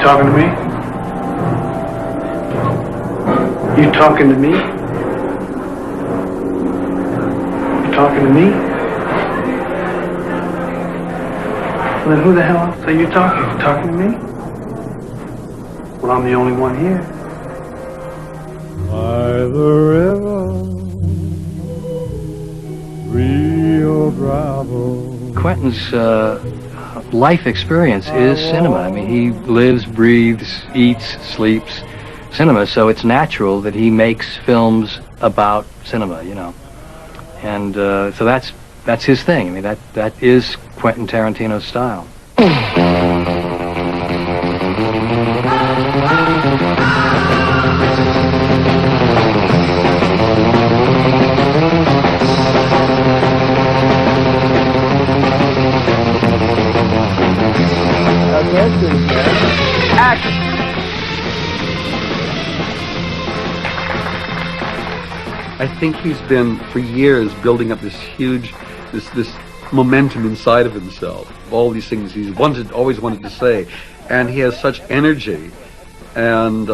talking to me? You talking to me? You talking to me? Well, then who the hell else are you talking? You talking to me? Well, I'm the only one here. By the river, Rio Bravo. Quentin's life experience is cinema. I mean, he lives, breathes, eats, sleeps cinema, so it's natural that he makes films about cinema, you know. And so that's his thing. I mean, that is Quentin Tarantino's style. I think he's been for years building up this huge, this momentum inside of himself. All these things he's always wanted to say, and he has such energy and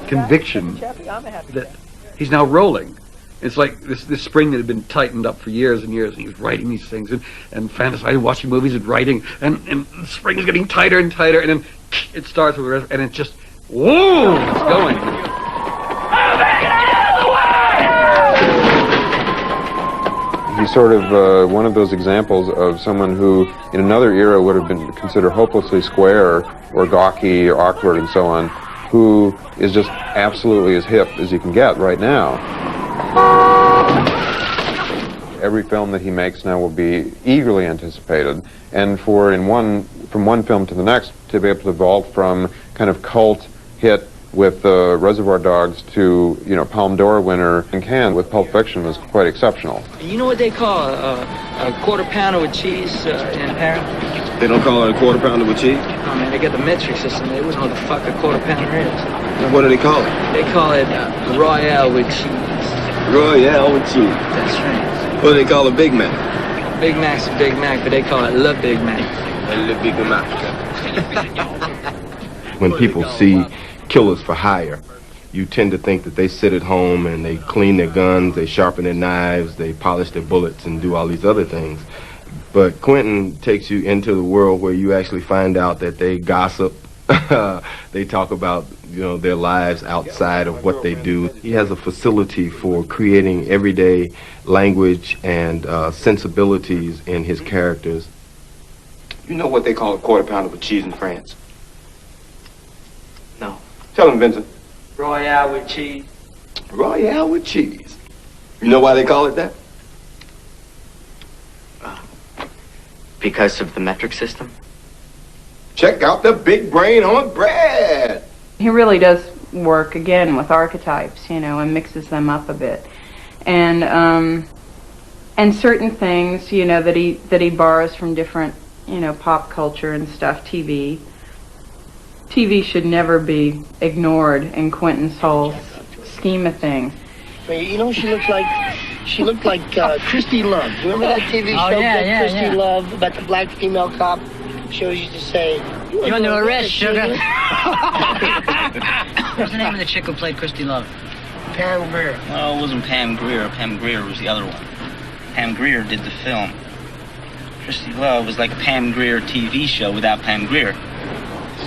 conviction that he's now rolling. It's like this spring that had been tightened up for years and years, and he was writing these things and fantasizing, watching movies and writing, and the spring is getting tighter and tighter, and then it starts with, and it just, whoa, it's going. He's sort of one of those examples of someone who, in another era, would have been considered hopelessly square or gawky or awkward and so on, who is just absolutely as hip as you can get right now. Every film that he makes now will be eagerly anticipated, and from one film to the next, to be able to evolve from kind of cult hit with Reservoir Dogs to, Palme d'Or winner in Cannes with Pulp Fiction was quite exceptional. You know what they call a quarter pounder with cheese in Paris? They don't call it a quarter pounder with cheese? Oh man, they got the metric system. They wouldn't know what the fuck a quarter pounder is. And what do they call it? They call it Royale with cheese. Royale with cheese. That's right. What do they call a Big Mac? Big Mac's a Big Mac, but they call it Le Big Mac. Le Big Mac. When people see killers for hire, you tend to think that they sit at home and they clean their guns, they sharpen their knives, they polish their bullets and do all these other things. But Quentin takes you into the world where you actually find out that they gossip. They talk about, their lives outside of what they do. He has a facility for creating everyday language and sensibilities in his characters. You know what they call a quarter pounder with cheese in France? No. Tell him, Vincent. Royale with cheese. Royale with cheese. You know why they call it that? Because of the metric system? Check out the big brain on bread. He really does work again with archetypes, and mixes them up a bit, and certain things, that he borrows from different, pop culture and stuff. TV should never be ignored in Quentin's whole scheme of things. She looked like Christy Love. Remember that TV show, Christy Love, about the black female cop? She always used to say, "You under arrest, sugar." What's the name of the chick who played Christy Love? Pam Grier. No, it wasn't Pam Grier. Pam Grier was the other one. Pam Grier did the film. Christy Love was like a Pam Grier TV show without Pam Grier.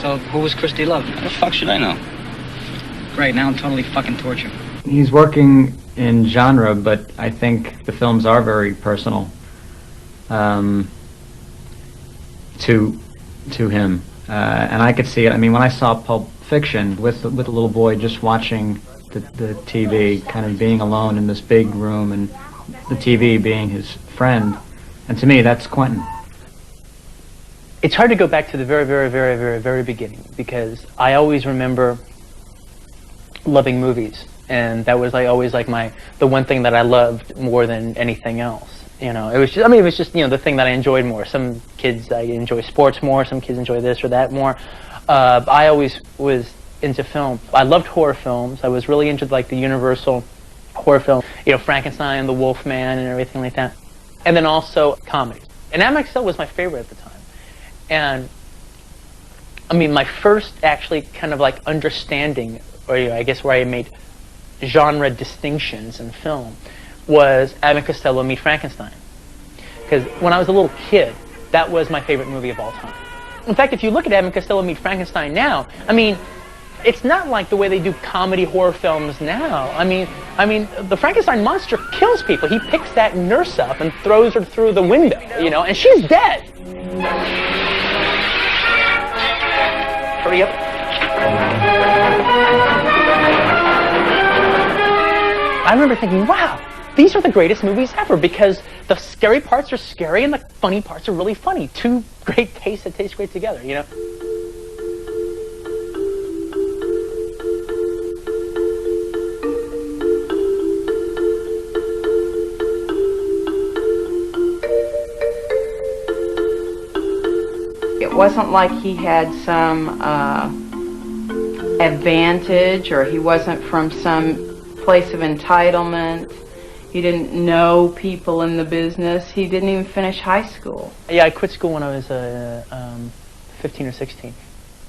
So who was Christy Love? How the fuck should I know? Great, now I'm totally fucking tortured. He's working in genre, but I think the films are very personal to him, and I could see it. I mean, when I saw Pulp Fiction with a little boy just watching the TV, kind of being alone in this big room, and the TV being his friend, and to me, that's Quentin. It's hard to go back to the very, very, very, very, very beginning, because I always remember loving movies, and that was always the one thing that I loved more than anything else. It was just the thing that I enjoyed more. Some kids enjoy sports more, some kids enjoy this or that more. I always was into film. I loved horror films. I was really into the Universal horror film, Frankenstein, the Wolfman, and everything like that. And then also comedies. And MXL was my favorite at the time. And I mean, my first actually kind of like understanding, or I guess where I made genre distinctions in film, was Abbott and Costello Meet Frankenstein. Because when I was a little kid, that was my favorite movie of all time. In fact, if you look at Abbott and Costello Meet Frankenstein now, I mean, it's not like the way they do comedy horror films now. I mean, the Frankenstein monster kills people. He picks that nurse up and throws her through the window, you know, and she's dead. Hurry up. I remember thinking, wow, these are the greatest movies ever, because the scary parts are scary and the funny parts are really funny. Two great tastes that taste great together, you know? It wasn't like he had some advantage, or he wasn't from some place of entitlement. He didn't know people in the business. He didn't even finish high school. Yeah, I quit school when I was 15 or 16.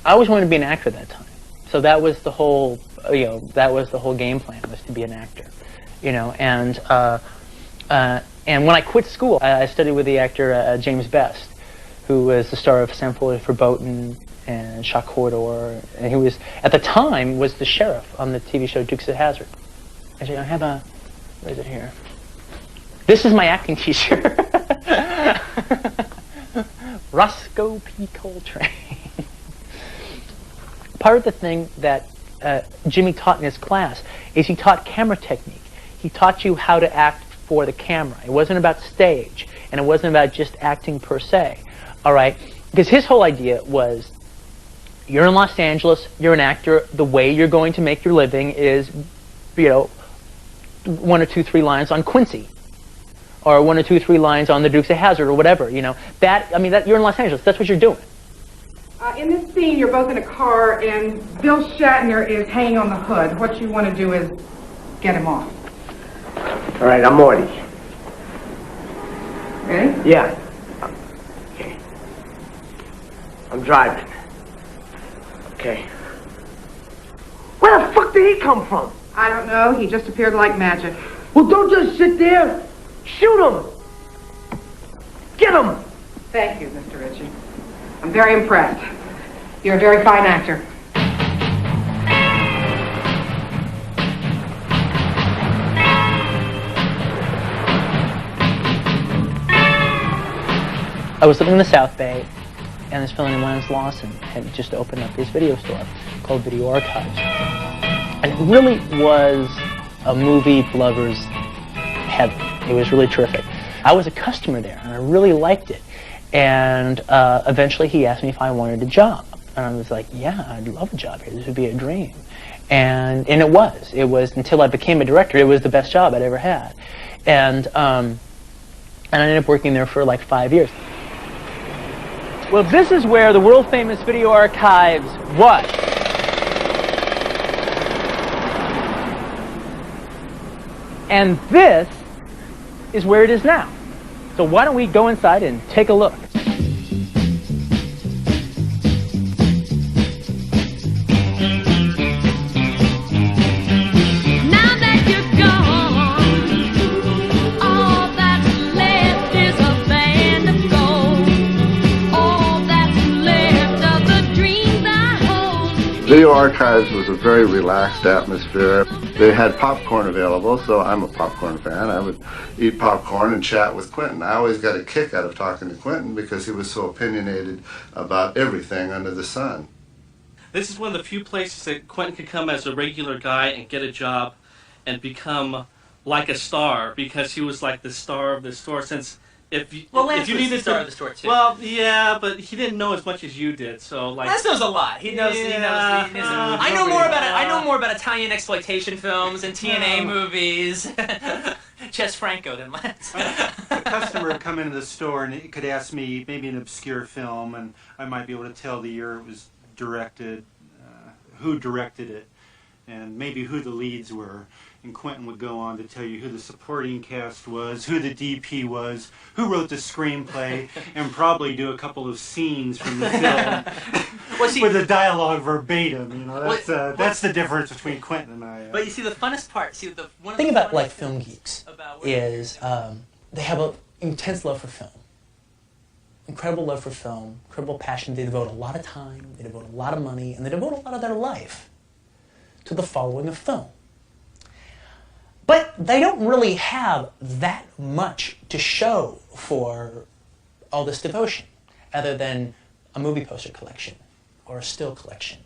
I always wanted to be an actor at that time. So that was the whole, you know, that was the whole game plan, was to be an actor, you know. And when I quit school, I studied with the actor James Best, who was the star of Sam Fuller Verboten and Shock Corridor, and he was, at the time, was the sheriff on the TV show Dukes of Hazzard. Actually, I have a, where is it here? This is my acting t-shirt. Roscoe P. Coltrane. Part of the thing that Jimmy taught in his class is he taught camera technique. He taught you how to act for the camera. It wasn't about stage, and it wasn't about just acting per se. All right? Because his whole idea was, you're in Los Angeles, you're an actor, the way you're going to make your living is, you know, 1 or 2, 3 lines on Quincy, or 1 or 2, 3 lines on the Dukes of Hazzard, or whatever, you know. That, I mean, that you're in Los Angeles, that's what you're doing. In this scene, you're both in a car, and Bill Shatner is hanging on the hood. What you want to do is get him off. All right, I'm Morty. Ready? Yeah. Okay. I'm driving. Okay. Where the fuck did he come from? I don't know. He just appeared like magic. Well, don't just sit there. Shoot him. Get him. Thank you, Mr. Ritchie. I'm very impressed. You're a very fine actor. I was living in the South Bay, and this fellow named Lance Lawson had just opened up his video store called Video Archives. And it really was a movie lover's heaven. It was really terrific. I was a customer there, and I really liked it. And eventually he asked me if I wanted a job. And I was like, yeah, I'd love a job here. This would be a dream. And it was. It was, until I became a director, it was the best job I'd ever had. And I ended up working there for like 5 years. Well, this is where the world-famous Video Archives was. And this is where it is now. So why don't we go inside and take a look? Video Archives was a very relaxed atmosphere. They had popcorn available, so I'm a popcorn fan. I would eat popcorn and chat with Quentin. I always got a kick out of talking to Quentin because he was so opinionated about everything under the sun. This is one of the few places that Quentin could come as a regular guy and get a job and become like a star, because he was like the star of the store. Since if you needed the star of the store too. Well, yeah, but he didn't know as much as you did. So like, Lance knows a lot. He knows. I know more about it. I know more about Italian exploitation films and TNA movies. Jess Franco than Lance. A customer would come into the store and it could ask me maybe an obscure film, and I might be able to tell the year it was directed, who directed it, and maybe who the leads were. And Quentin would go on to tell you who the supporting cast was, who the DP was, who wrote the screenplay, and probably do a couple of scenes from the film. with the dialogue verbatim. You know, that's the difference between Quentin and I. But you see, the funnest part. See, the one. The thing about like film geeks is they have an intense love for film. Incredible love for film, incredible passion. They devote a lot of time, they devote a lot of money, and they devote a lot of their life to the following of film. But they don't really have that much to show for all this devotion, other than a movie poster collection or a still collection.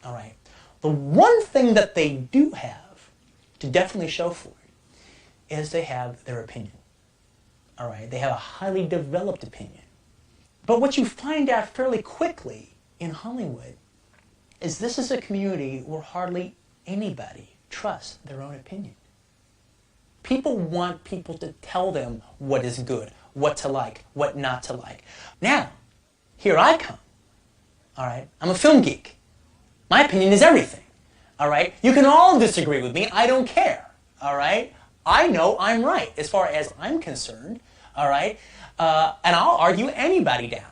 All right. The one thing that they do have to definitely show for it is they have their opinion. All right. They have a highly developed opinion. But what you find out fairly quickly in Hollywood is this is a community where hardly anybody trusts their own opinion. People want people to tell them what is good, what to like, what not to like. Now, here I come. All right? I'm a film geek. My opinion is everything. All right? You can all disagree with me. I don't care. All right? I know I'm right as far as I'm concerned. All right? And I'll argue anybody down.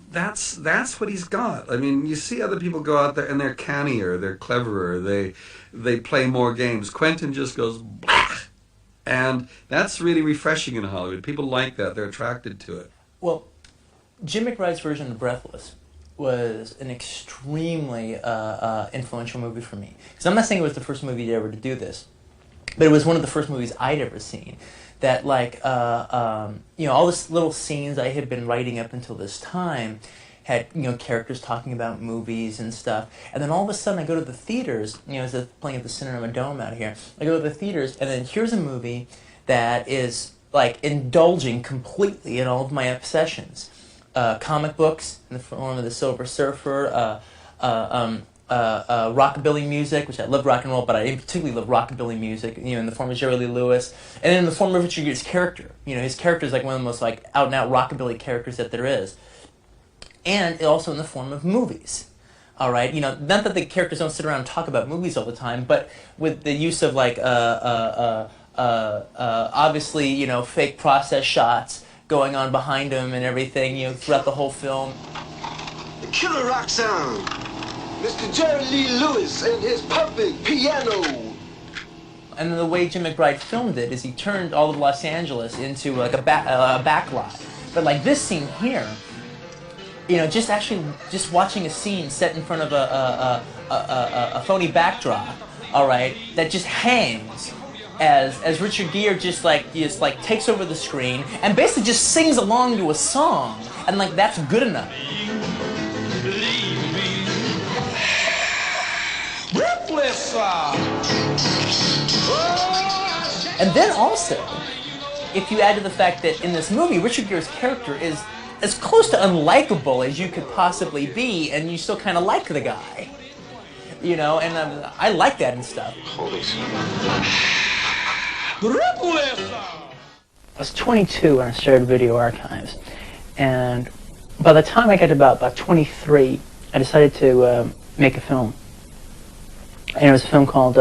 That's what he's got. I mean, you see other people go out there and they're cannier, they're cleverer, they play more games. Quentin just goes blah, and that's really refreshing in Hollywood. People like that; they're attracted to it. Well, Jim McBride's version of Breathless was an extremely influential movie for me. Because I'm not saying it was the first movie ever to do this, but it was one of the first movies I'd ever seen. That like, you know, all these little scenes I had been writing up until this time had, you know, characters talking about movies and stuff. And then all of a sudden I go to the theaters, you know, as they're playing at the Cinema Dome out here. I go to the theaters and then here's a movie that is like indulging completely in all of my obsessions. Comic books in the form of the Silver Surfer, rockabilly music, which I love rock and roll, but I particularly love rockabilly music, you know, in the form of Jerry Lee Lewis, and then in the form of Richard Gere's character. You know, his character is like one of the most like out-and-out rockabilly characters that there is. And also in the form of movies. All right, you know, not that the characters don't sit around and talk about movies all the time, but with the use of like obviously, you know, fake process shots going on behind him and everything, you know, throughout the whole film. The killer rock sound. Mr. Jerry Lee Lewis and his perfect piano. And then the way Jim McBride filmed it is he turned all of Los Angeles into like a backlot. But like this scene here, you know, just watching a scene set in front of a phony backdrop, all right, that just hangs as Richard Gere just takes over the screen and basically just sings along to a song, and like that's good enough. And then also, if you add to the fact that in this movie, Richard Gere's character is as close to unlikable as you could possibly be, and you still kind of like the guy. You know, and I like that and stuff. Holy shit. I was 22 when I started Video Archives, and by the time I got to about 23, I decided to make a film. And it was a film called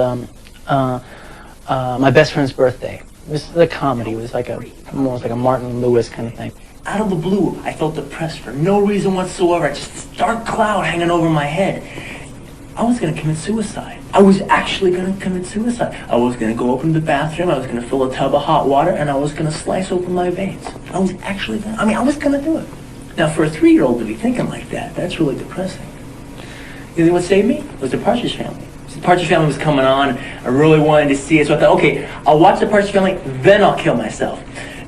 My Best Friend's Birthday. It was a comedy. It was like more like a Martin Lewis kind of thing. Out of the blue, I felt depressed for no reason whatsoever. Just a dark cloud hanging over my head. I was going to commit suicide. I was actually going to commit suicide. I was going to go open the bathroom, I was going to fill a tub of hot water, and I was going to slice open my veins. I was actually going to, I was going to do it. Now, for a 3-year-old to be thinking like that, that's really depressing. You know what saved me? It was the Partridge Family. The Partridge Family was coming on. I really wanted to see it, so I thought, okay, I'll watch the Partridge Family, then I'll kill myself.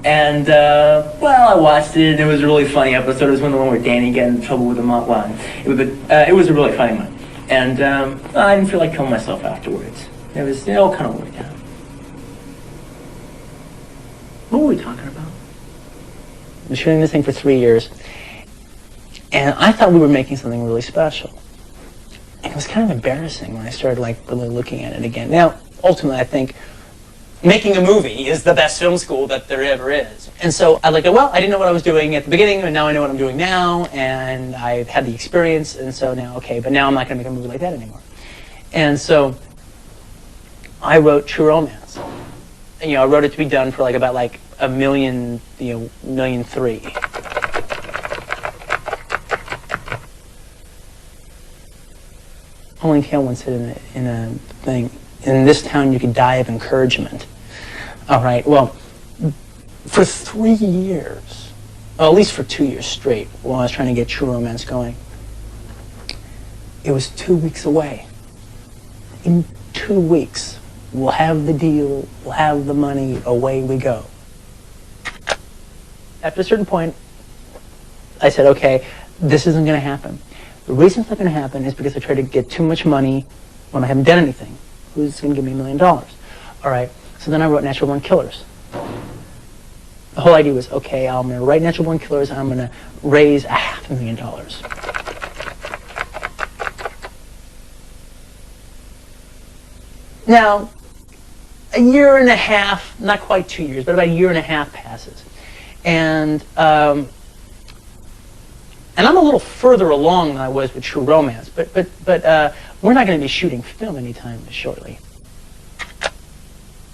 And, well, I watched it, and it was a really funny episode. It was one of the one where Danny got in trouble with the mom. Well, it was a really funny one. And I didn't feel like killing myself afterwards. It all kind of worked out. What were we talking about? I was shooting this thing for 3 years, and I thought we were making something really special. And it was kind of embarrassing when I started like really looking at it again. Now, ultimately, I think making a movie is the best film school that there ever is. And so I looked at, well, I didn't know what I was doing at the beginning, and now I know what I'm doing now, and I've had the experience, and so now, okay, but now I'm not going to make a movie like that anymore. And so I wrote True Romance. And, you know, I wrote it to be done for like about like $1 million, $1.3 million. Only Kale once said in a thing, in this town you could die of encouragement. All right, well, for 3 years, well, at least for 2 years straight, while I was trying to get True Romance going, it was 2 weeks away. In 2 weeks, we'll have the deal, we'll have the money, away we go. After a certain point, I said, okay, this isn't going to happen. The reason it's not going to happen is because I tried to get too much money when I haven't done anything. Who's going to give me $1 million? All right, so then I wrote Natural Born Killers. The whole idea was, okay, I'm going to write Natural Born Killers, and I'm going to raise $500,000. Now, a year and a half, not quite 2 years, but about a year and a half passes. And I'm a little further along than I was with True Romance, but we're not going to be shooting film anytime shortly.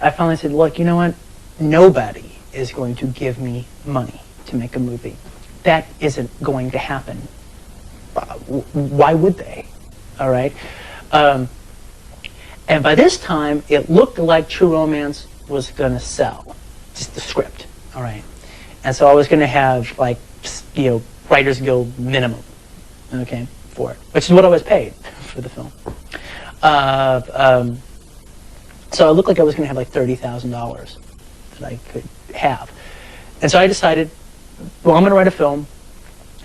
I finally said, look, you know what? Nobody is going to give me money to make a movie. That isn't going to happen. Why would they? All right? And by this time, it looked like True Romance was going to sell, just the script. All right? And so I was going to have, like, you know, Writers Guild minimum, okay, for it, which is what I was paid for the film. So it looked like I was going to have like $30,000 that I could have. And so I decided, well, I'm going to write a film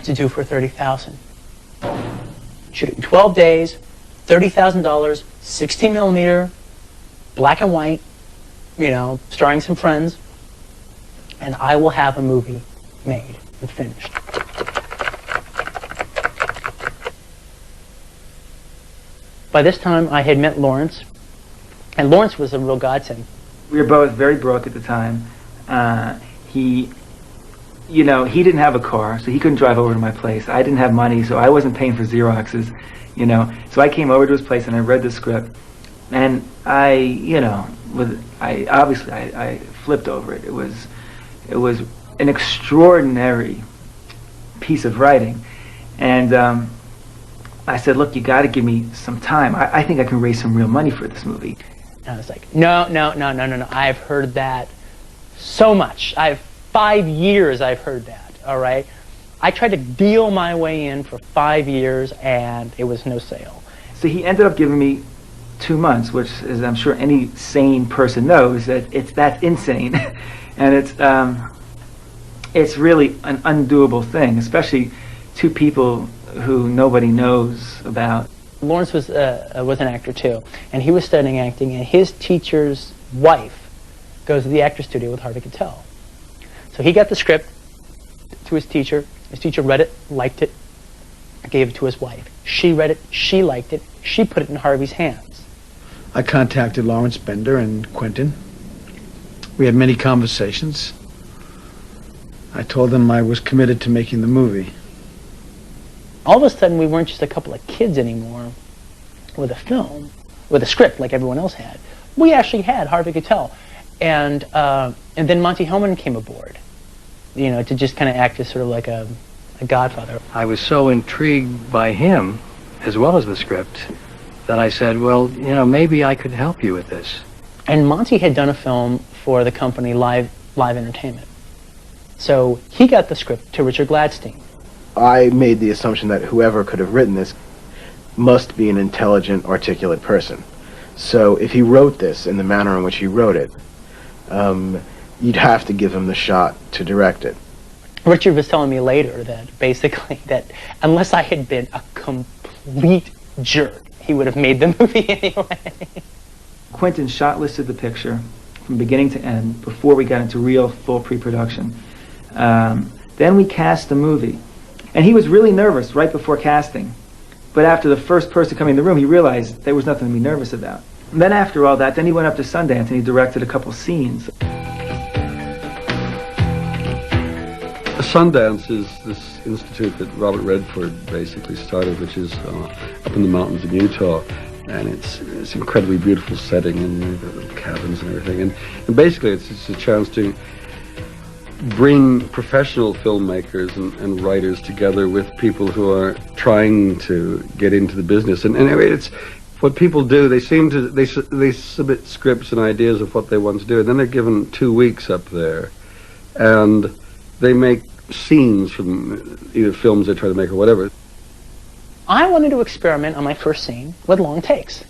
to do for $30,000. Shoot it in 12 days, $30,000, 16 millimeter, black and white, you know, starring some friends, and I will have a movie made and finished. By this time, I had met Lawrence, and Lawrence was a real godsend. We were both very broke at the time. He didn't have a car, so he couldn't drive over to my place. I didn't have money, so I wasn't paying for Xeroxes, you know. So I came over to his place and I read the script, and I flipped over it. It was an extraordinary piece of writing, and I said, look, you got to give me some time. I think I can raise some real money for this movie. And I was like, no. I've heard that so much. 5 years I've heard that, all right? I tried to deal my way in for 5 years, and it was no sale. So he ended up giving me 2 months, which, as I'm sure any sane person knows, that's insane. And it's really an undoable thing, especially two people who nobody knows about. Lawrence was an actor too, and he was studying acting, and his teacher's wife goes to the actor studio with Harvey Keitel. So he got the script to his teacher read it, liked it, gave it to his wife. She read it, she liked it, she put it in Harvey's hands. I contacted Lawrence Bender and Quentin. We had many conversations. I told them I was committed to making the movie. All of a sudden, we weren't just a couple of kids anymore with a film, with a script like everyone else had. We actually had Harvey Keitel. And then Monty Hellman came aboard, you know, to just kind of act as sort of like a godfather. I was so intrigued by him, as well as the script, that I said, well, you know, maybe I could help you with this. And Monty had done a film for the company Live Entertainment. So he got the script to Richard Gladstein. I made the assumption that whoever could have written this must be an intelligent, articulate person. So if he wrote this in the manner in which he wrote it, you'd have to give him the shot to direct it. Richard was telling me later that basically that unless I had been a complete jerk, he would have made the movie anyway. Quentin shot listed the picture from beginning to end before we got into real full pre-production. Then we cast the movie. And he was really nervous right before casting. But after the first person coming in the room, he realized there was nothing to be nervous about. And then after all that, then he went up to Sundance and he directed a couple scenes. Sundance is this institute that Robert Redford basically started, which is up in the mountains in Utah. And it's incredibly beautiful setting, and the little cabins and everything. And basically it's a chance to bring professional filmmakers and writers together with people who are trying to get into the business. And anyway, what people do, they seem to they submit scripts and ideas of what they want to do, and then they're given 2 weeks up there, and they make scenes from either films they try to make or whatever. I wanted to experiment on my first scene with long takes.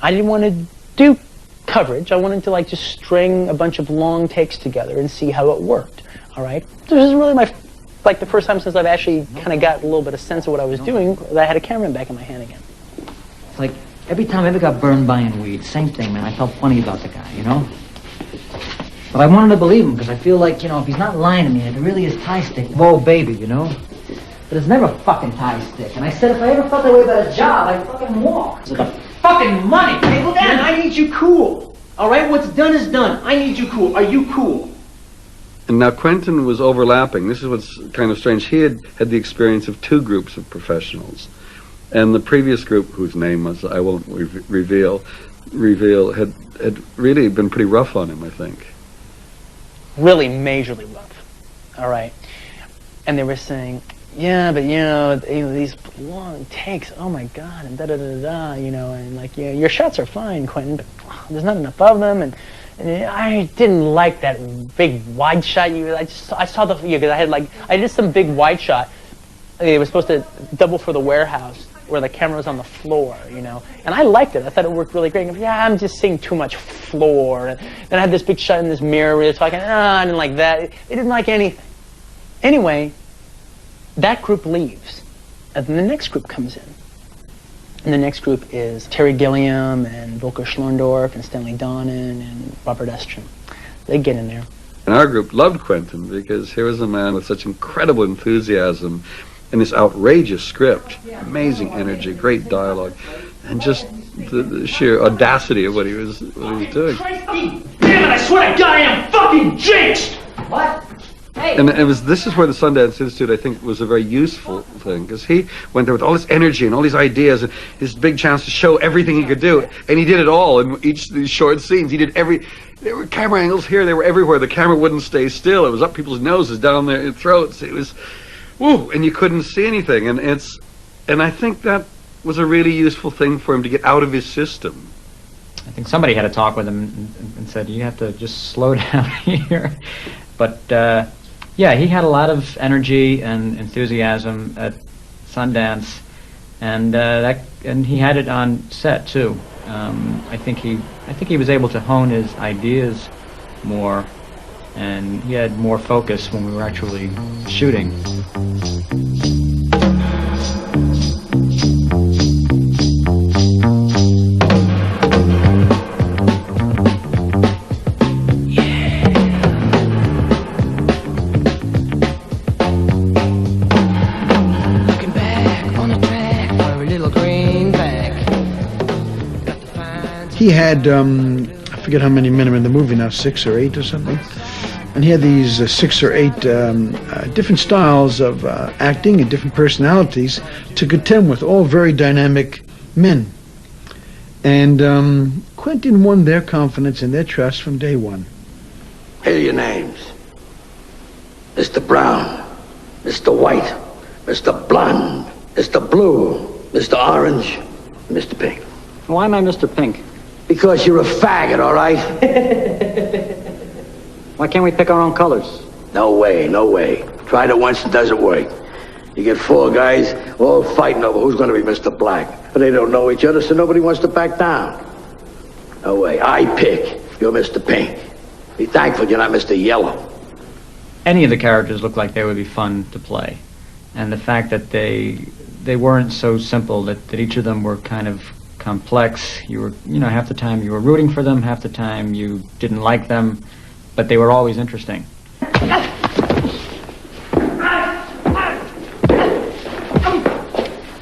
I didn't want to do coverage. I wanted to like just string a bunch of long takes together and see how it worked. All right. This is really my like the first time since I've actually kind of got a little bit of sense of what I was doing that I had a camera back in my hand again. It's like every time I ever got burned buying weed, same thing, man. I felt funny about the guy, you know? But I wanted to believe him because I feel like, you know, if he's not lying to me, if it really is tie stick, whoa, baby, you know? But it's never fucking tie stick. And I said if I ever felt that way about a job, I'd fucking walk. It's the fucking money. Hey, look at it. I need you cool. All right, what's done is done. I need you cool. Are you cool? And now Quentin was overlapping. This is what's kind of strange. He had the experience of 2 groups of professionals. And the previous group, whose name was, I won't reveal, had really been pretty rough on him, I think. Really majorly rough. All right. And they were saying, yeah, but you know these long takes, oh my God, and da-da-da-da, you know, and like, yeah, your shots are fine, Quentin, but there's not enough of them, and I didn't like that big wide shot. I saw the, because I did some big wide shot. It was supposed to double for the warehouse where the camera was on the floor, you know, and I liked it. I thought it worked really great. Yeah, I'm just seeing too much floor. And then I had this big shot in this mirror where they're talking, I didn't like that. They didn't like anything. Anyway, that group leaves, and then the next group comes in. And the next group is Terry Gilliam and Volker Schlorndorff and Stanley Donen and Robert Estrin. They get in there. And our group loved Quentin because here was a man with such incredible enthusiasm and this outrageous script, amazing energy, great dialogue, and just the sheer audacity of what he was doing. Damn it, I swear to God, I am fucking jinxed! What? And this is where the Sundance Institute, I think, was a very useful thing, because he went there with all this energy and all these ideas and his big chance to show everything he could do, and he did it all in each of these short scenes. He did there were camera angles here, they were everywhere. The camera wouldn't stay still. It was up people's noses, down their throats. It was, woo, and you couldn't see anything. And I think that was a really useful thing for him to get out of his system. I think somebody had a talk with him and said, you have to just slow down here. But, yeah, he had a lot of energy and enthusiasm at Sundance, and he had it on set too. I think he was able to hone his ideas more, and he had more focus when we were actually shooting. He had, I forget how many men are in the movie now, 6 or 8 or something. And he had these 6 or 8 different styles of acting and different personalities to contend with, all very dynamic men. And Quentin won their confidence and their trust from day one. Here are your names. Mr. Brown, Mr. White, Mr. Blonde, Mr. Blue, Mr. Orange, Mr. Pink. Why am I Mr. Pink? Because you're a faggot, all right? Why can't we pick our own colors? No way, no way. Tried it once, it doesn't work. You get 4 guys all fighting over who's going to be Mr. Black. But they don't know each other, so nobody wants to back down. No way. I pick. You're Mr. Pink. Be thankful you're not Mr. Yellow. Any of the characters looked like they would be fun to play. And the fact that they weren't so simple, that each of them were kind of complex. You were, half the time you were rooting for them, half the time you didn't like them, but they were always interesting. You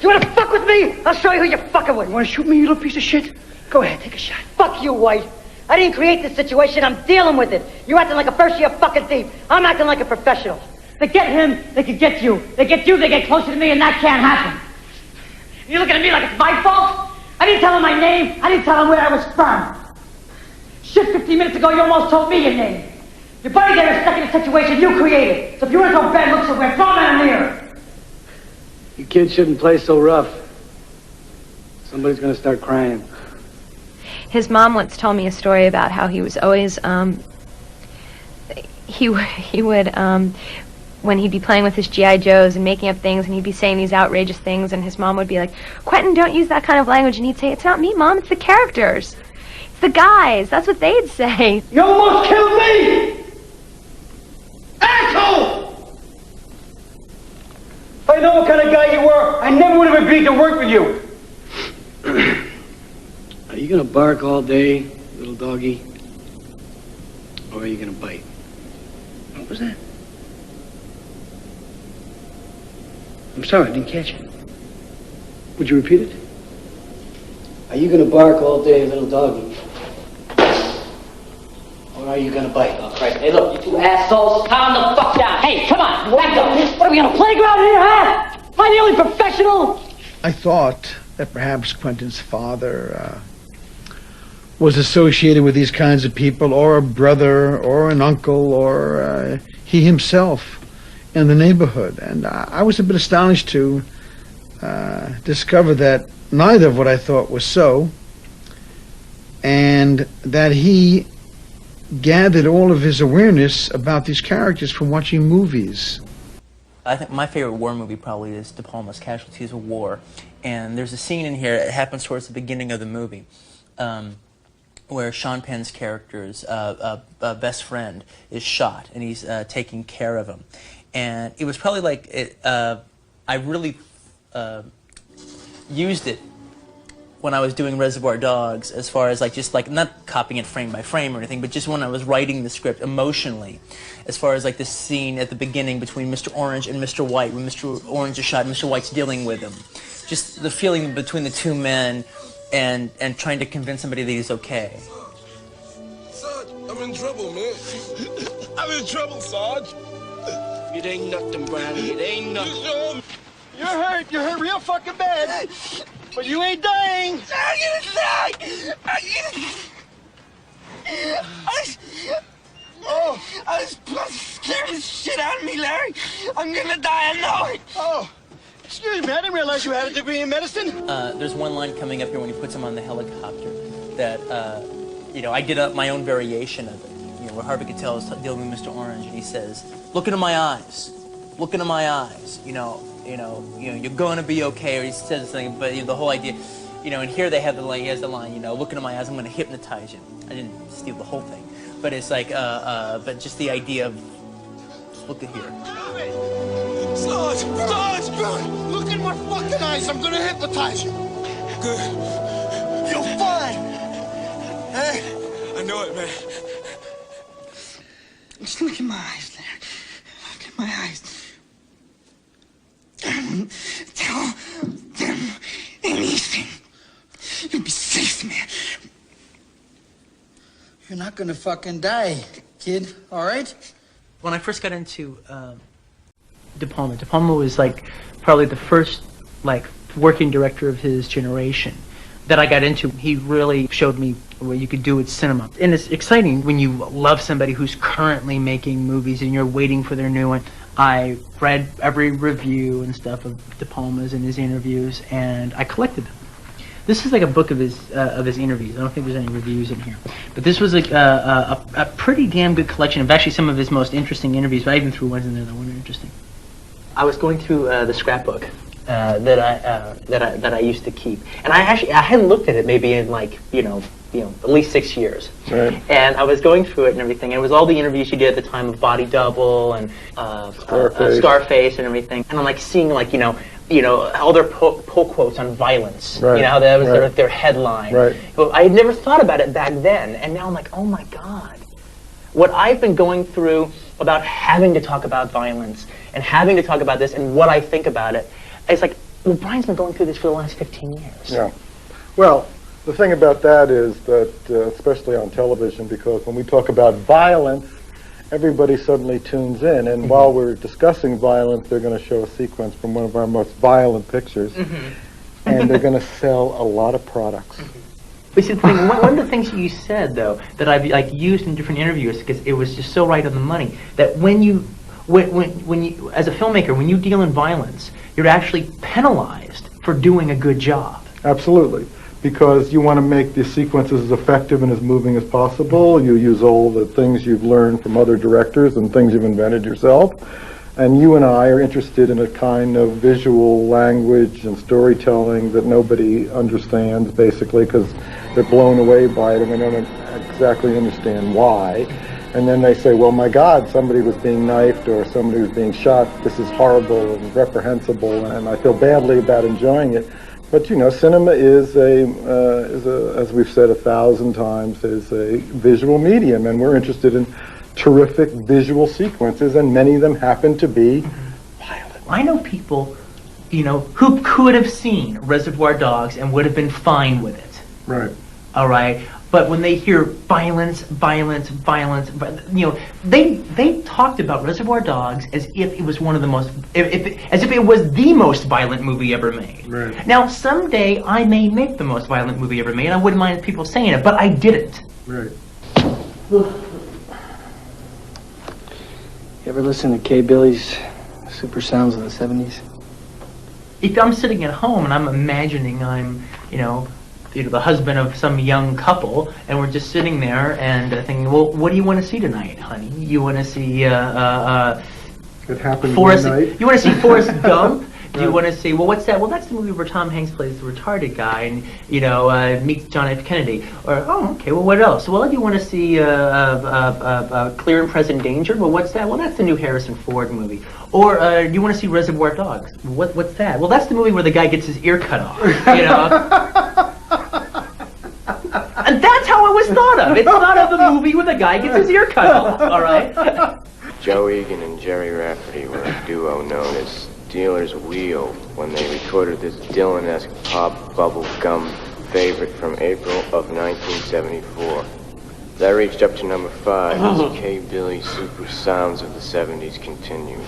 wanna fuck with me? I'll show you who you're fucking with. You wanna shoot me, you little piece of shit? Go ahead, take a shot. Fuck you, White. I didn't create this situation, I'm dealing with it. You're acting like a first-year fucking thief. I'm acting like a professional. They get him, they could get you. They get you, they get closer to me, and that can't happen. You're looking at me like it's my fault? I didn't tell him my name. I didn't tell him where I was from. Shit, 15 minutes ago, you almost told me your name. Your buddy there is stuck in a situation you created. So if you want to go bad looks somewhere, throw him in here. You kids shouldn't play so rough. Somebody's gonna start crying. His mom once told me a story about how he was always, he would, when he'd be playing with his G.I. Joes and making up things, and he'd be saying these outrageous things, and his mom would be like, Quentin, don't use that kind of language, and he'd say, it's not me, Mom, it's the characters. It's the guys. That's what they'd say. You almost killed me! Asshole! If I know what kind of guy you were, I never would have agreed to work with you. Are you gonna bark all day, little doggy? Or are you gonna bite? What was that? I'm sorry, I didn't catch it. Would you repeat it? Are you gonna bark all day, little doggy? Or are you gonna bite? Oh, Christ. Hey, look, you two assholes, calm the fuck down. Hey, come on, back up. What are we on a playground here, huh? Am I the only professional? I thought that perhaps Quentin's father was associated with these kinds of people, or a brother, or an uncle, or he himself in the neighborhood. And I was a bit astonished to discover that neither of what I thought was so, and that he gathered all of his awareness about these characters from watching movies. I think my favorite war movie probably is De Palma's Casualties of War. And there's a scene in here, it happens towards the beginning of the movie, where Sean Penn's character's best friend is shot, and he's taking care of him. And it was probably like, I really used it when I was doing Reservoir Dogs, as far as like just like not copying it frame by frame or anything, but just when I was writing the script emotionally, as far as like this scene at the beginning between Mr. Orange and Mr. White, when Mr. Orange is shot and Mr. White's dealing with him. Just the feeling between the two men and trying to convince somebody that he's okay. Sarge, I'm in trouble, man. I'm in trouble, Sarge. It ain't nothing, Brownie. It ain't nothing. You're hurt. You're hurt real fucking bad. But you ain't dying. I'm gonna die. I was scaring the shit out of me, Larry. I'm gonna die, I know it. Oh, excuse me, I didn't realize you had a degree in medicine. There's one line coming up here when he puts him on the helicopter that, you know, I did up my own variation of it. You know, where Harvey Keitel is dealing with Mr. Orange, and he says, "Look into my eyes. Look into my eyes. You know, you're going to be okay." Or he says something, but you know, the whole idea, you know, and here they have the line. He has the line, you know, "Look into my eyes. I'm going to hypnotize you." I didn't steal the whole thing, but it's like, but just the idea of, look at here. Sarge, Sarge, look in my fucking eyes. I'm gonna hypnotize you. Good. You're fine. Hey, I know it, man. Just look in my eyes, Larry. Look in my eyes. Tell them anything. You'll be safe, man. You're not gonna fucking die, kid, all right? When I first got into De Palma was like probably the first like working director of his generation that I got into. He really showed me what you could do with cinema. And it's exciting when you love somebody who's currently making movies and you're waiting for their new one. I read every review and stuff of De Palma's and his interviews, and I collected them. This is like a book of his interviews. I don't think there's any reviews in here, but this was like a pretty damn good collection of actually some of his most interesting interviews. But I even threw ones in there that weren't interesting. I was going through the scrapbook that I used to keep, and I hadn't looked at it maybe in like you know at least 6 years. Right. And I was going through it and everything. And it was all the interviews you did at the time of Body Double and Scarface and everything. And I'm like seeing like you know all their pull quotes on violence. Right. You know how that was Right. their headline. Right. But I had never thought about it back then, and now I'm like, oh my God, what I've been going through about having to talk about violence and having to talk about this and what I think about it. It's like, well, Brian's been going through this for the last 15 years. Yeah. Well, the thing about that is that, especially on television, because when we talk about violence, everybody suddenly tunes in. And while we're discussing violence, they're going to show a sequence from one of our most violent pictures. And they're going to sell a lot of products. But see, the thing, one of the things you said, though, that I've like used in different interviews, because it was just so right on the money, that when you, as a filmmaker, when you deal in violence, you're actually penalized for doing a good job. Absolutely. Because you want to make the sequences as effective and as moving as possible. You use all the things you've learned from other directors and things you've invented yourself. And you and I are interested in a kind of visual language and storytelling that nobody understands, basically, because they're blown away by it and they don't exactly understand why. And then they say, well, my God, somebody was being knifed or somebody was being shot. This is horrible and reprehensible, and I feel badly about enjoying it. But, you know, cinema is as we've said 1,000 times, is a visual medium, and we're interested in terrific visual sequences, and many of them happen to be violent. I know people, you know, who could have seen Reservoir Dogs and would have been fine with it. Right. All right. But when they hear violence, you know, they talked about Reservoir Dogs as if it was one of the most, as if it was the most violent movie ever made. Right. Now, someday I may make the most violent movie ever made. I wouldn't mind people saying it, but I didn't. Right. You ever listen to Kay Billy's Super Sounds of the 70s? If I'm sitting at home and I'm imagining I'm, you know, the husband of some young couple, and we're just sitting there and thinking, well, what do you want to see tonight, honey? You want to see It happens Forrest? one night. You want to see Forrest Gump? Do you want to see? Well, what's that? Well, that's the movie where Tom Hanks plays the retarded guy, and you know meets John F. Kennedy. Or okay, well, what else? Well, do you want to see Clear and Present Danger? Well, what's that? Well, that's the new Harrison Ford movie. Or do you want to see Reservoir Dogs? What's that? Well, that's the movie where the guy gets his ear cut off. You know. And that's how it was thought of. It's thought of the movie where the guy gets his ear cut off. All right. Joe Egan and Jerry Rafferty were a duo known as Dealer's Wheel when they recorded this Dylan-esque pop bubble gum favorite from April of 1974. That reached up to number 5 as K. Billy's Super Sounds of the 70s continues.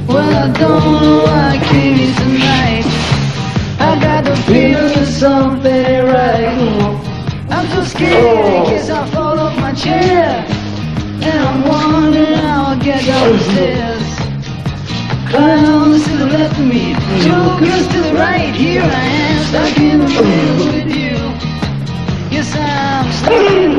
Well, I don't know why I came here tonight. I got the feeling that something ain't right. I'm so scared in case I fall off my chair. And I'm wondering how I'll get down the stairs. Clowns to the left of me, jokers to the right. Here I am, stuck in the middle with you. Yes, I'm stuck in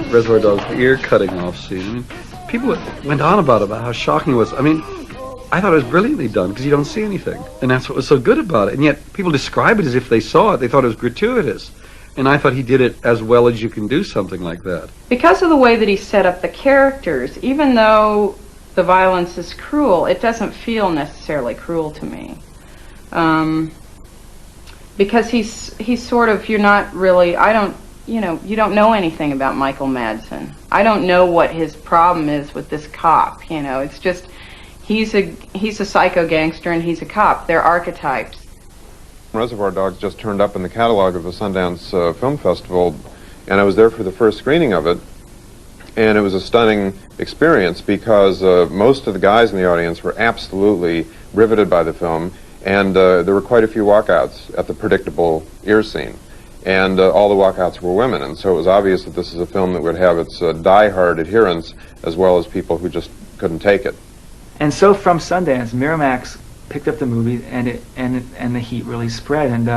the Reservoir Dogs, the ear cutting off scene. I mean, people went on about how shocking it was. I mean, I thought it was brilliantly done because you don't see anything, and that's what was so good about it. And yet, people describe it as if they saw it. They thought it was gratuitous, and I thought he did it as well as you can do something like that. Because of the way that he set up the characters, even though the violence is cruel, it doesn't feel necessarily cruel to me. Because he's sort of, you're not really, you don't know anything about Michael Madsen. I don't know what his problem is with this cop, you know. It's just, he's a psycho gangster and he's a cop. They're archetypes. Reservoir Dogs just turned up in the catalog of the Sundance Film Festival, and I was there for the first screening of it, and it was a stunning experience because most of the guys in the audience were absolutely riveted by the film, and there were quite a few walkouts at the predictable ear scene. And all the walkouts were women, and so it was obvious that this is a film that would have its die-hard adherents as well as people who just couldn't take it. And so from Sundance, Miramax picked up the movie, and the heat really spread. And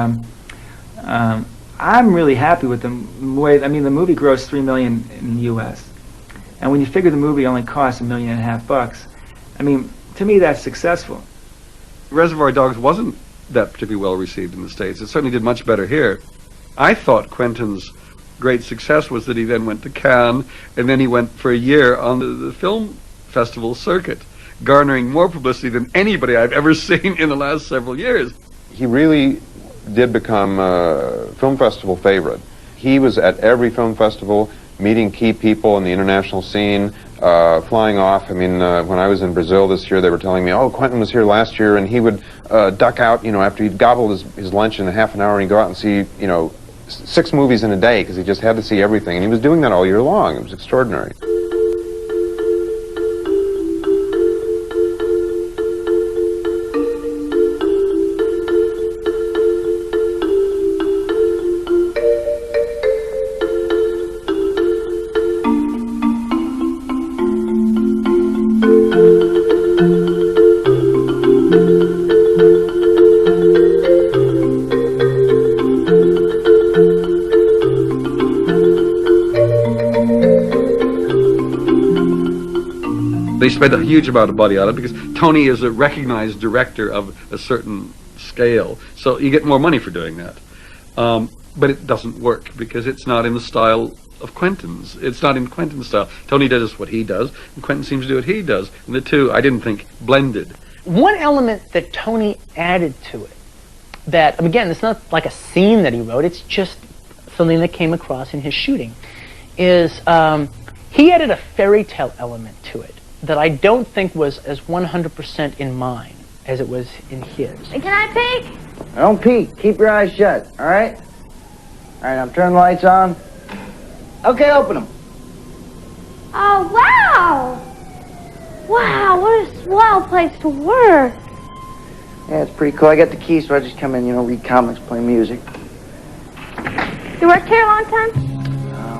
I'm really happy with the way. I mean, the movie grossed $3 million in the U.S., and when you figure the movie only cost $1.5 million, I mean, to me that's successful. Reservoir Dogs wasn't that particularly well received in the States. It certainly did much better here. I thought Quentin's great success was that he then went to Cannes, and then he went for a year on the film festival circuit, garnering more publicity than anybody I've ever seen in the last several years. He really did become a film festival favorite. He was at every film festival, meeting key people in the international scene, flying off. I mean, when I was in Brazil this year, they were telling me, oh, Quentin was here last year, and he would duck out, you know, after he'd gobbled his lunch in a half an hour, and he'd go out and see, you know, 6 movies in a day, because he just had to see everything, and he was doing that all year long. It was extraordinary. they spend a huge amount of money on it because Tony is a recognized director of a certain scale, so you get more money for doing that. But it doesn't work because it's not in the style of Quentin's. It's not in Quentin's style. Tony does what he does, and Quentin seems to do what he does. And the two, I didn't think, blended. One element that Tony added to it, that, again, it's not like a scene that he wrote, it's just something that came across in his shooting, is he added a fairy tale element to it that I don't think was as 100% in mine as it was in his. Can I peek? Don't peek. Keep your eyes shut, all right? All right, now turn the lights on. Okay, open them. Oh, wow! Wow, what a swell place to work. Yeah, it's pretty cool. I got the keys, so I just come in, read comics, play music. You worked here a long time?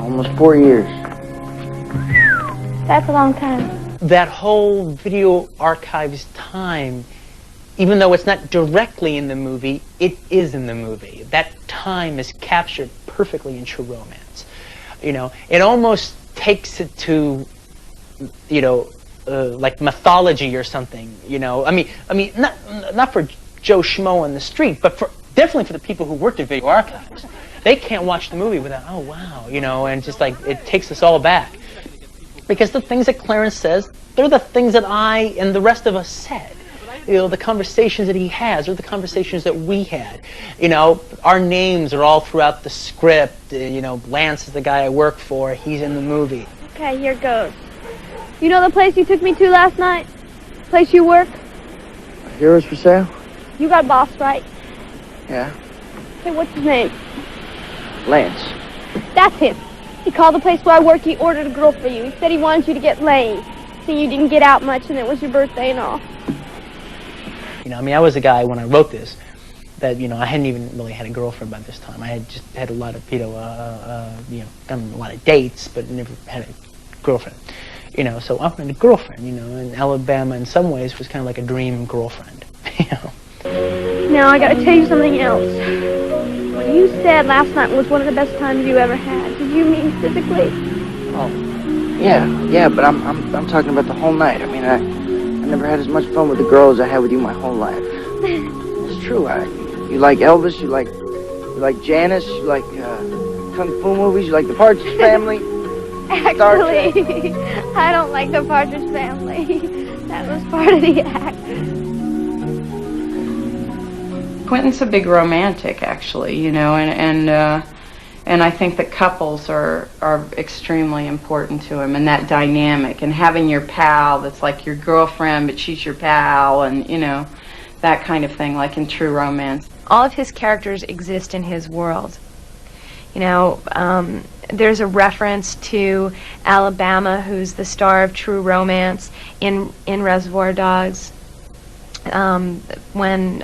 Almost 4 years. That's a long time. That whole video archives time, even though it's not directly in the movie, it is in the movie. That time is captured perfectly in True Romance. It almost takes it to, like mythology or something. I mean, not for Joe Schmo on the street, but definitely for the people who worked at Video Archives. They can't watch the movie without, oh wow, and just like it takes us all back. Because the things that Clarence says, they're the things that I and the rest of us said. The conversations that he has, or the conversations that we had. Our names are all throughout the script. Lance is the guy I work for. He's in the movie. Okay, here goes. You know the place you took me to last night? Place you work? Heroes for sale? You got a boss, right? Yeah. Hey, what's his name? Lance. That's him. He called the place where I work. He ordered a girl for you. He said he wanted you to get laid. See, you didn't get out much, and it was your birthday and all. I was a guy when I wrote this that, I hadn't even really had a girlfriend by this time. I had just had a lot of, done a lot of dates, but never had a girlfriend. So I wanted a girlfriend, and Alabama in some ways was kind of like a dream girlfriend, Now, I gotta tell you something else. What you said last night was one of the best times you ever had. Did you mean physically? Oh, yeah, but I'm talking about the whole night. I mean, I never had as much fun with the girl as I had with you my whole life. It's true. You like Elvis, you like Janice, you like Kung Fu movies, you like the Partridge Family. Actually, I don't like the Partridge Family. That was part of the act. Quentin's a big romantic, actually, and I think that couples are extremely important to him, and that dynamic, and having your pal that's like your girlfriend, but she's your pal, and, that kind of thing, like in True Romance. All of his characters exist in his world. There's a reference to Alabama, who's the star of True Romance, in Reservoir Dogs. When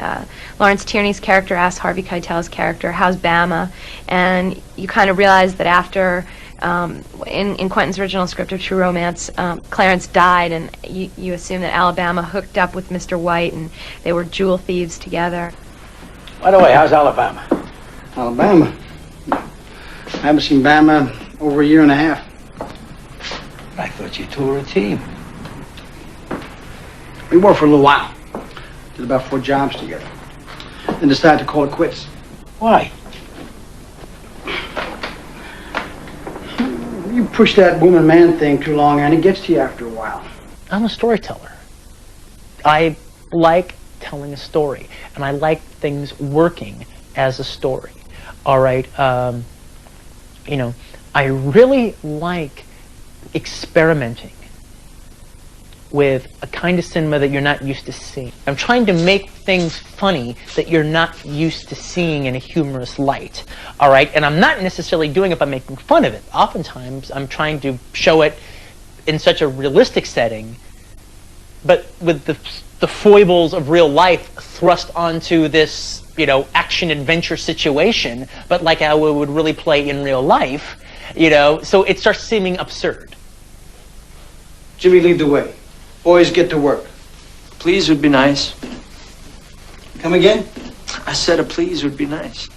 Lawrence Tierney's character asks Harvey Keitel's character, how's Bama? And you kind of realize that after, in Quentin's original script of True Romance, Clarence died, and you assume that Alabama hooked up with Mr. White, and they were jewel thieves together. By the way, how's Alabama? Alabama? I haven't seen Bama over a year and a half. I thought you two were a team. We worked for a little while. Did about 4 jobs together. Then decided to call it quits. Why? You push that woman-man thing too long, and it gets to you after a while. I'm a storyteller. I like telling a story, and I like things working as a story. All right? I really like experimenting with a kind of cinema that you're not used to seeing. I'm trying to make things funny that you're not used to seeing in a humorous light, all right? And I'm not necessarily doing it by making fun of it. Oftentimes, I'm trying to show it in such a realistic setting, but with the foibles of real life thrust onto this, action-adventure situation, but like how it would really play in real life, so it starts seeming absurd. Jimmy, lead the way. Boys, get to work. Please would be nice. Come again? I said a please would be nice.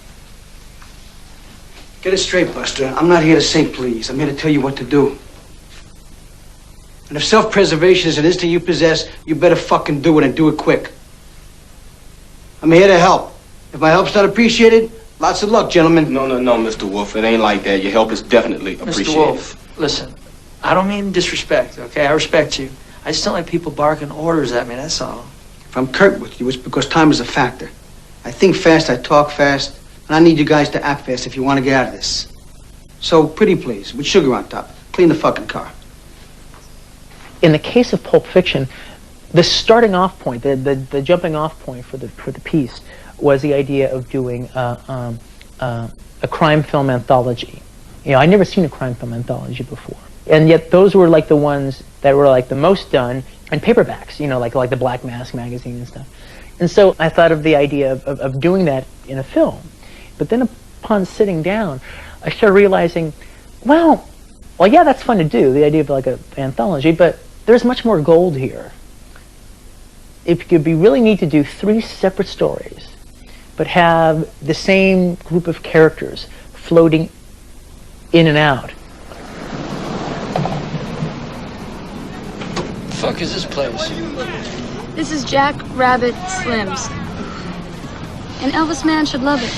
Get it straight, Buster. I'm not here to say please. I'm here to tell you what to do. And if self-preservation is an instinct you possess, you better fucking do it and do it quick. I'm here to help. If my help's not appreciated, lots of luck, gentlemen. No, Mr. Wolf. It ain't like that. Your help is definitely appreciated. Mr. Wolf, listen. I don't mean disrespect, okay? I respect you. I just don't like people barking orders at me, that's all. If I'm curt with you, it's because time is a factor. I think fast, I talk fast, and I need you guys to act fast if you want to get out of this. So, pretty please, with sugar on top, clean the fucking car. In the case of Pulp Fiction, the starting off point, the jumping off point for the piece was the idea of doing a crime film anthology. You know, I'd never seen a crime film anthology before, and yet those were like the ones that were like the most done in paperbacks. You know, like the Black Mask magazine and stuff. And so I thought of the idea of doing that in a film. But then upon sitting down, I started realizing, well, yeah, that's fun to do, the idea of like an anthology, but there's much more gold here. It could be really neat to do 3 separate stories, but have the same group of characters floating in and out. The fuck is this place? This is Jack Rabbit Slim's. An Elvis man should love it.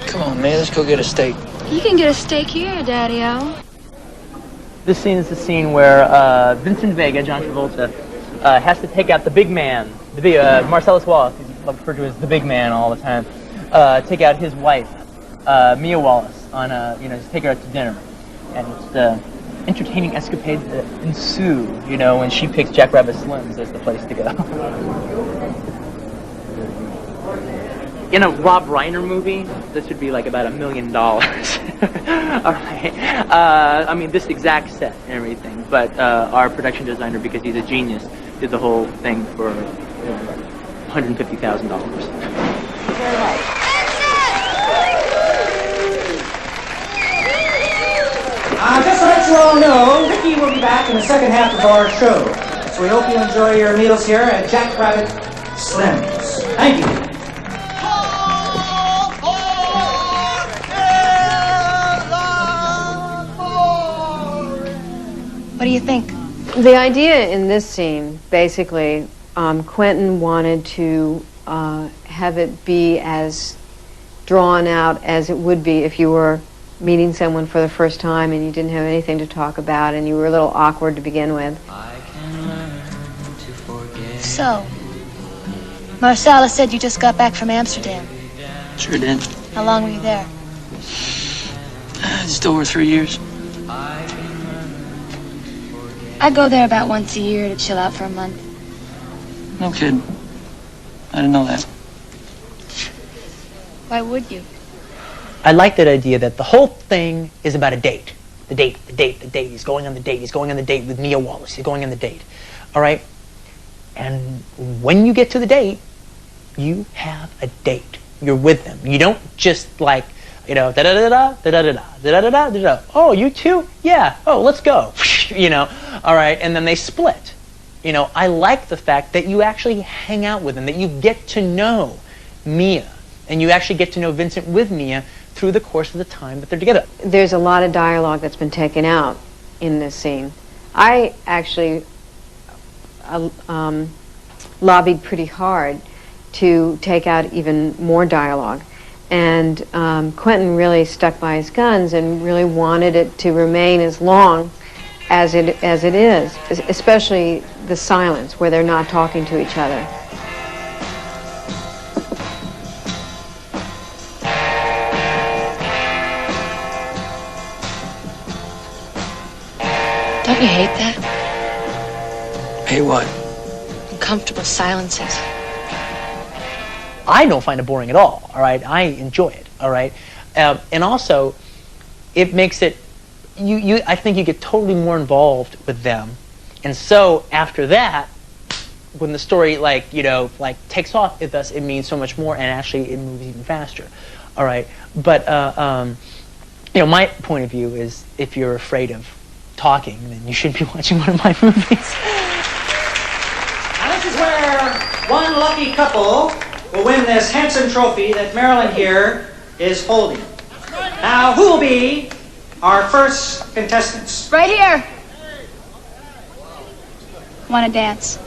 Come on, man, let's go get a steak. You can get a steak here, Daddy-O. This scene is the scene where Vincent Vega, John Travolta, has to take out the big man, Marcellus Wallace, he's referred to as the big man all the time, take out his wife, Mia Wallace, on just take her out to dinner. And it's the entertaining escapades that ensue, when she picks Jack Rabbit Slim's as the place to go. In a Rob Reiner movie, this would be like about $1 million. All right. I mean, this exact set and everything, but our production designer, because he's a genius, did the whole thing for $150,000. Just to let you all know, Ricky will be back in the second half of our show. So we hope you enjoy your meals here at Jack Rabbit Slim's. Thank you. What do you think? The idea in this scene, basically, Quentin wanted to have it be as drawn out as it would be if you were meeting someone for the first time and you didn't have anything to talk about and you were a little awkward to begin with. So, Marcella said you just got back from Amsterdam. Sure did. How long were you there? Just over 3 years. I go there about once a year to chill out for a month. No kidding. I didn't know that. Why would you? I like that idea that the whole thing is about a date. The date. He's going on the date. He's going on the date with Mia Wallace. He's going on the date. All right? And when you get to the date, you have a date. You're with them. You don't just like, da-da-da-da, da-da-da-da, da-da-da-da, da-da. Oh, you too? Yeah. Oh, let's go. All right? And then they split. I like the fact that you actually hang out with them, that you get to know Mia, and you actually get to know Vincent with Mia through the course of the time that they're together. There's a lot of dialogue that's been taken out in this scene. I actually lobbied pretty hard to take out even more dialogue. And Quentin really stuck by his guns and really wanted it to remain as long as it is, especially the silence where they're not talking to each other. Don't you hate that? Hey, what? Uncomfortable silences. I don't find it boring at all right? I enjoy it, all right? And also, it makes it, I think you get totally more involved with them. And so, after that, when the story, takes off, it means so much more, and actually it moves even faster, all right? But, my point of view is, if you're afraid of talking, then you should be watching one of my movies. Now this is where one lucky couple will win this handsome trophy that Marilyn here is holding. Now, who will be our first contestants? Right here. Want to dance?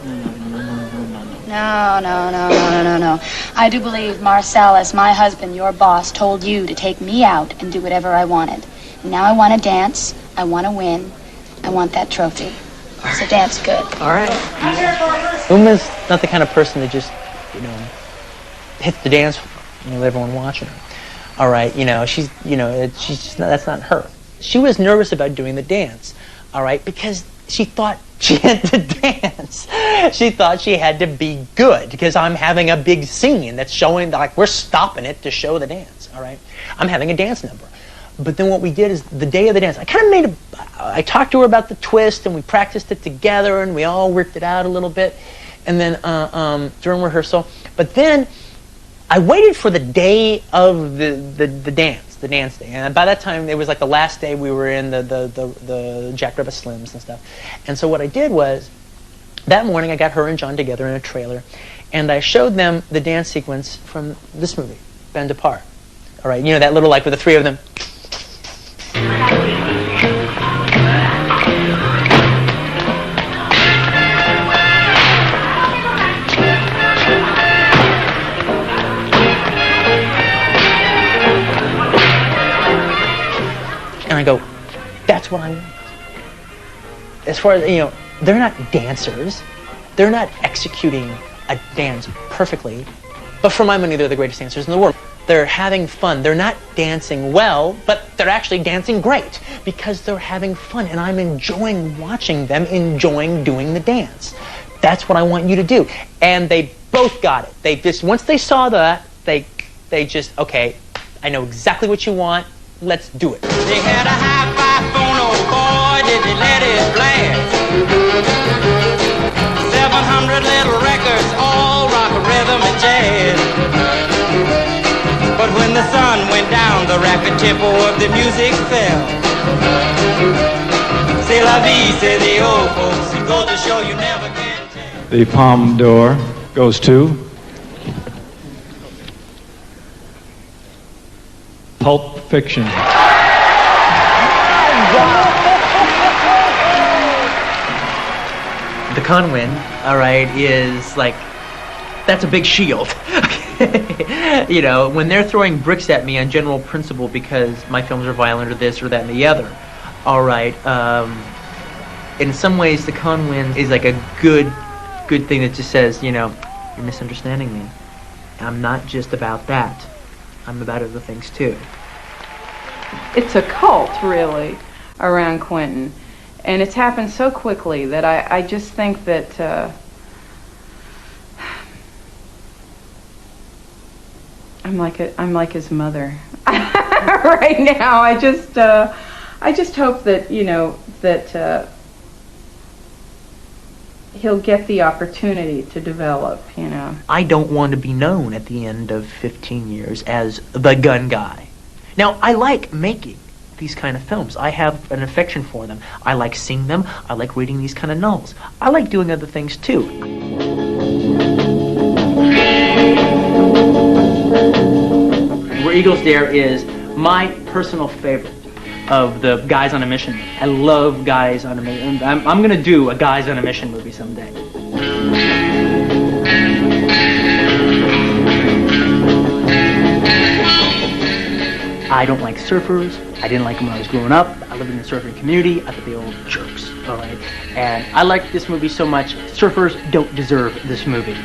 No. I do believe Marcellus, my husband, your boss, told you to take me out and do whatever I wanted. And now I want to dance. I want to win. I want that trophy. So dance good. All right. Uma's not the kind of person that just, hits the dance floor, with everyone watching her. All right, she's just not, that's not her. She was nervous about doing the dance, all right, because she thought she had to dance. She thought she had to be good because I'm having a big scene that's showing, like, we're stopping it to show the dance, all right? I'm having a dance number. But then what we did is the day of the dance, I talked to her about the twist and we practiced it together and we all worked it out a little bit. And then during rehearsal, but then I waited for the day of the dance day. And by that time, it was like the last day we were in the Jack Rabbit Slims and stuff. And so what I did was, that morning I got her and John together in a trailer, and I showed them the dance sequence from this movie, Bend Apart. All right, that little, like, with the three of them. And I go, that's what I want. As far as, they're not dancers. They're not executing a dance perfectly. But for my money, they're the greatest dancers in the world. They're having fun. They're not dancing well, but they're actually dancing great because they're having fun. And I'm enjoying watching them, enjoying doing the dance. That's what I want you to do. And they both got it. They just, once they saw that, they just, okay, I know exactly what you want. Let's do it. They had a hi-fi phone, oh boy, did they let it blast. 700 little records, all rock, rhythm, and jazz. But when the sun went down, the rapid tempo of the music fell. C'est la vie, say the old folks. It goes to show you never can tell. The Palme d'Or goes to Pulp Fiction. The Conwin, all right, is like, that's a big shield. When they're throwing bricks at me on general principle because my films are violent or this or that and the other, all right, in some ways the Conwin is like a good thing that just says, you're misunderstanding me. I'm not just about that. I'm about other things too. It's a cult, really, around Quentin. And it's happened so quickly that I just think that I'm like his mother right now. I just hope that that he'll get the opportunity to develop. I don't want to be known at the end of 15 years as the gun guy. Now, I like making these kind of films. I have an affection for them. I like seeing them. I like reading these kind of novels. I like doing other things too. Where Eagles Dare is my personal favorite of the Guys on a Mission. I love Guys on a Mission. I'm going to do a Guys on a Mission movie someday. I don't like surfers. I didn't like them when I was growing up. I lived in the surfing community. I thought they were all jerks, all right? And I like this movie so much. Surfers don't deserve this movie.